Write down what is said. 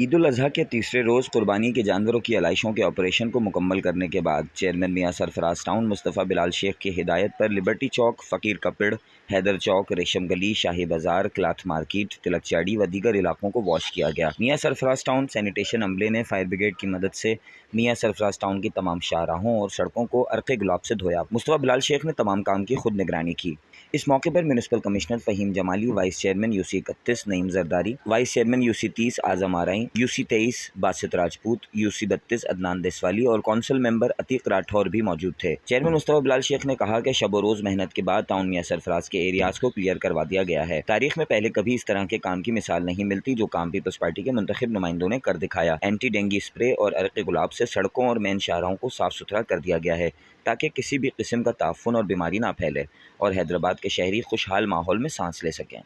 ईद उल अज़हा के तीसरे रोज़ कुर्बानी के जानवरों की आलाइशों के ऑपरेशन को मुकम्मल करने के बाद चेयरमैन मियां सरफराज टाउन मुस्तफ़ा बिलाल शेख की हिदायत पर लिबर्टी चौक, फ़कीर कपिड़, हैदर चौक, रेशम गली, शाही बाज़ार, क्लाथ मार्केट, तिलक चाड़ी व दीगर इलाकों को वॉश किया गया। मियां सरफराज टाउन सैनिटेशन अमले ने फायर ब्रिगेड की मदद से मियां सरफराज टाउन की तमाम शाहराहों और सड़कों को अर्क़े गुलाब से धोया। मुस्तफ़ा बिलाल शेख ने तमाम काम की खुद निगरानी की। इस मौके पर municipal commissioner Fahim Jamali, vice chairman UC 31 Naeem Zardari, vice chairman UC 30 Azam आरई, यूसी 23 बासित राजपूत, यूसी 32 अदनान देसवाली और कौंसिल मेंबर अतीक राठौर भी मौजूद थे। चेयरमैन मुस्तफ़ा बिलाल शेख ने कहा कि शब रोज़ मेहनत के बाद टाउन मियां सरफराज के एरियाज को क्लियर करवा दिया गया है। तारीख में पहले कभी इस तरह के काम की मिसाल नहीं मिलती, जो काम पीपल्स पार्टी के मुंतखब नुमाइंदों ने कर दिखाया। एंटी डेंगू स्प्रे और अर्क़े गुलाब से सड़कों और मेन शाहराहों को साफ सुथरा कर दिया गया है ताकि किसी भी किस्म का ताफ़ुन और बीमारी ना फैले और हैदराबाद के शहरी खुशहाल माहौल में सांस ले सकें।